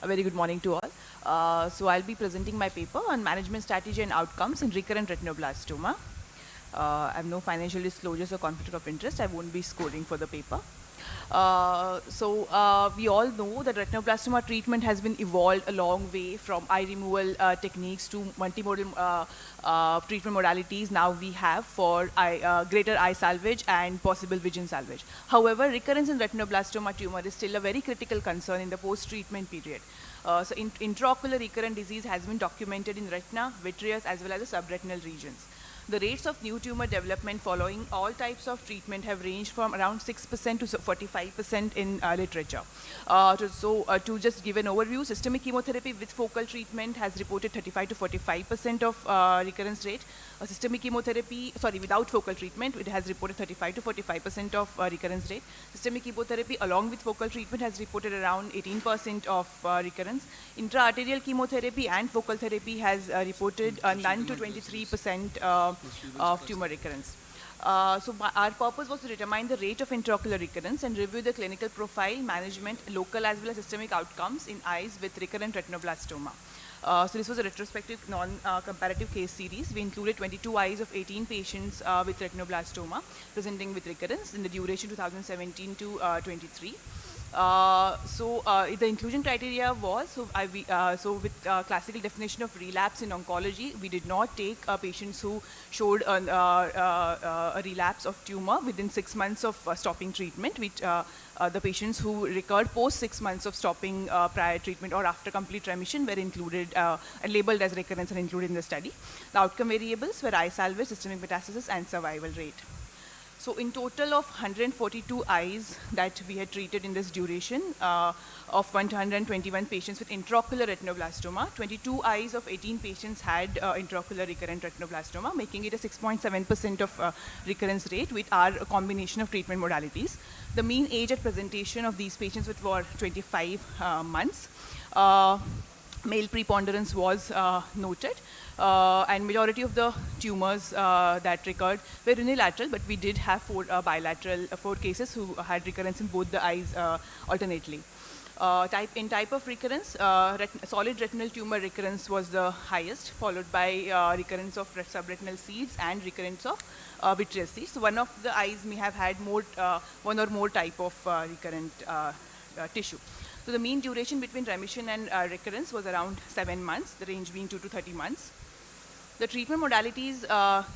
A very good morning to all. So I'll be presenting my paper on management strategy and outcomes in recurrent retinoblastoma. I have no financial disclosures or conflict of interest. I won't be scoring for the paper. We all know that retinoblastoma treatment has been evolved a long way from eye removal techniques to multimodal treatment modalities now we have for greater eye salvage and possible vision salvage. However, recurrence in retinoblastoma tumor is still a very critical concern in the post-treatment period. Intraocular recurrent disease has been documented in retina, vitreous, as well as the subretinal regions. The rates of new tumor development following all types of treatment have ranged from around 6% to 45% in literature. To just give an overview, systemic chemotherapy with focal treatment has reported 35 to 45% of recurrence rate. Systemic chemotherapy, without focal treatment, it has reported 35 to 45% of recurrence rate. Systemic chemotherapy along with focal treatment has reported around 18% of recurrence. Intra-arterial chemotherapy and focal therapy has reported none to 23% of tumor recurrence. Our purpose was to determine the rate of intraocular recurrence and review the clinical profile, management, local as well as systemic outcomes in eyes with recurrent retinoblastoma. So this was a retrospective non-comparative case series. We included 22 eyes of 18 patients with retinoblastoma presenting with recurrence in the duration 2017 to 23. The inclusion criteria was, with classical definition of relapse in oncology, we did not take patients who showed a relapse of tumor within 6 months of stopping treatment, which the patients who recurred post 6 months of stopping prior treatment or after complete remission were included and labeled as recurrence and included in the study. The outcome variables were eye salvage, systemic metastasis, and survival rate. So in total of 142 eyes that we had treated in this duration of 121 patients with intraocular retinoblastoma, 22 eyes of 18 patients had intraocular recurrent retinoblastoma, making it a 6.7% of recurrence rate with our combination of treatment modalities. The mean age at presentation of these patients was 25 months. Male preponderance was noted. And majority of the tumors that recurred were unilateral, but we did have four cases who had recurrence in both the eyes alternately. Type of recurrence, solid retinal tumor recurrence was the highest, followed by recurrence of subretinal seeds and recurrence of vitreous seeds. So one of the eyes may have had one or more type of recurrent tissue. So the mean duration between remission and recurrence was around 7 months, the range being 2 to 30 months. The treatment modalities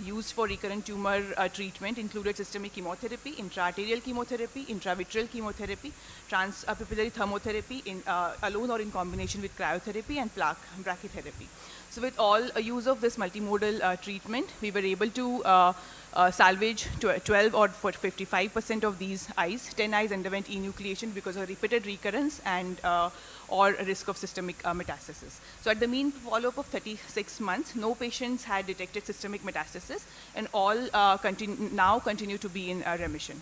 used for recurrent tumor treatment included systemic chemotherapy, intraarterial chemotherapy, intravitreal chemotherapy, transpapillary thermotherapy alone or in combination with cryotherapy and plaque brachytherapy. So with all use of this multimodal treatment, we were able to salvage 12 or 55% of these eyes. 10 eyes underwent enucleation because of repeated recurrence and or risk of systemic metastasis. So at the mean follow-up of 36 months, no patients had detected systemic metastasis, and all now continue to be in remission.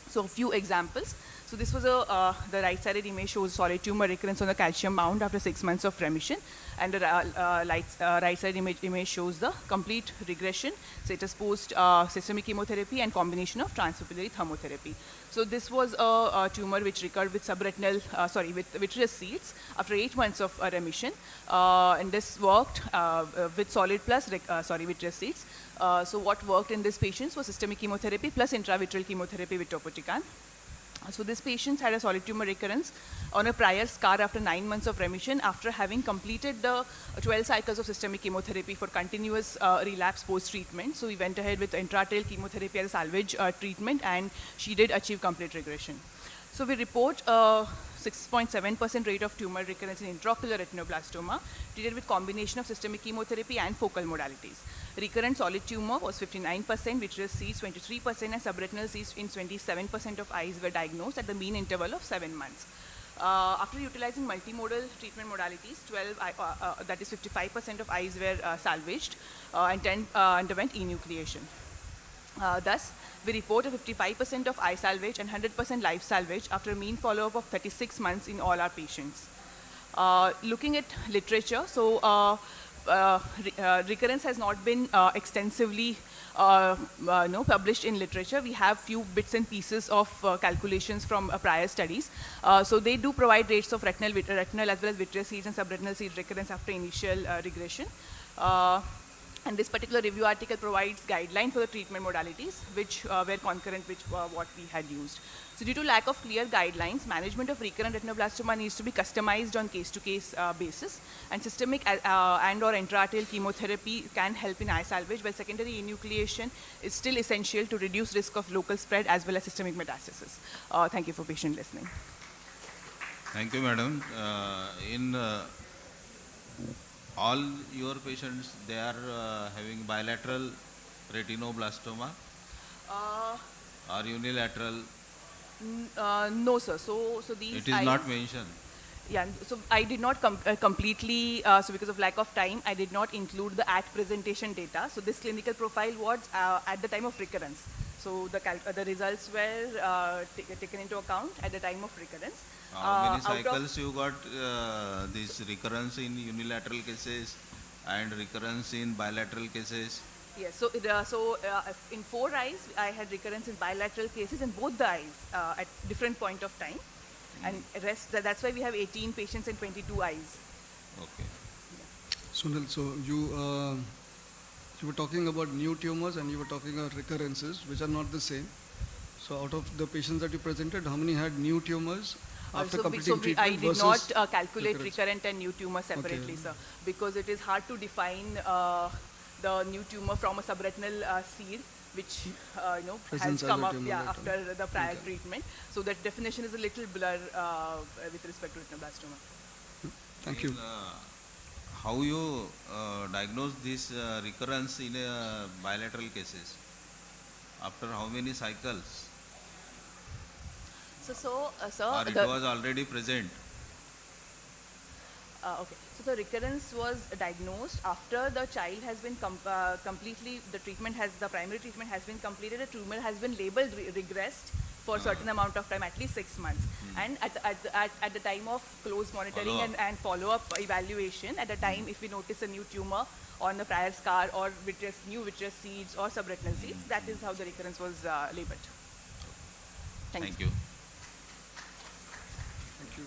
So a few examples. So this was the right-sided image shows solid tumor recurrence on the calcium mound after 6 months of remission, and the right-sided image shows the complete regression, status post systemic chemotherapy and combination of transpapillary thermotherapy. So this was a tumor which recurred with with vitreous seeds after 8 months of remission, and this worked with solid plus vitreous seeds. So what worked in these patients was systemic chemotherapy plus intravitreal chemotherapy with topotecan. So this patient had a solid tumor recurrence on a prior scar after 9 months of remission after having completed the 12 cycles of systemic chemotherapy for continuous relapse post-treatment. So we went ahead with intraarterial chemotherapy as a salvage treatment, and she did achieve complete regression. So we report 6.7% rate of tumor recurrence in intraocular retinoblastoma treated with combination of systemic chemotherapy and focal modalities. Recurrent solid tumor was 59%, vitreous seeds 23%, and subretinal seeds in 27% of eyes were diagnosed at the mean interval of 7 months. After utilizing multimodal treatment modalities, 55% of eyes were salvaged and 10 underwent enucleation. Thus, we report a 55% of eye salvage and 100% life salvage after a mean follow-up of 36 months in all our patients. Looking at literature, so recurrence has not been extensively published in literature. We have few bits and pieces of calculations from prior studies. So they do provide rates of retinal as well as vitreous seeds and subretinal seed recurrence after initial regression. And this particular review article provides guidelines for the treatment modalities, which were concurrent with what we had used. So due to lack of clear guidelines, management of recurrent retinoblastoma needs to be customized on case-to-case basis. And systemic and or intraarterial chemotherapy can help in eye salvage, while secondary enucleation is still essential to reduce risk of local spread as well as systemic metastasis. Thank you for patient listening. Thank you, madam. All your patients, they are having bilateral retinoblastoma or unilateral? No, sir. So these it is eyes, not mentioned. Yeah, so I did not completely, so because of lack of time, I did not include the at presentation data. So this clinical profile was at the time of recurrence. So the results were taken into account at the time of recurrence. How many cycles you got this recurrence in unilateral cases and recurrence in bilateral cases? Yes, so in 4 eyes, I had recurrence in bilateral cases in both the eyes at different point of time. And that's why we have 18 patients and 22 eyes. Okay. Sunil, so you were talking about new tumors and you were talking about recurrences, which are not the same. So out of the patients that you presented, how many had new tumors after completing treatment I did versus not calculate recurrent and new tumor separately, sir, because it is hard to define the new tumor from a subretinal seed, which has come up after the prior treatment. So that definition is a little blur with respect to retinoblastoma. Thank you. How you diagnose this recurrence in bilateral cases? After how many cycles? Sir, or it was already present? Okay, so the recurrence was diagnosed after the child has been completely, the primary treatment has been completed, the tumor has been labeled regressed for a certain amount of time, at least 6 months. And at the time of close monitoring and follow-up evaluation, at the time if we notice a new tumor on the prior scar or new vitreous seeds or subretinal seeds, that is how the recurrence was labeled. Thank you. Thank you. Thank you.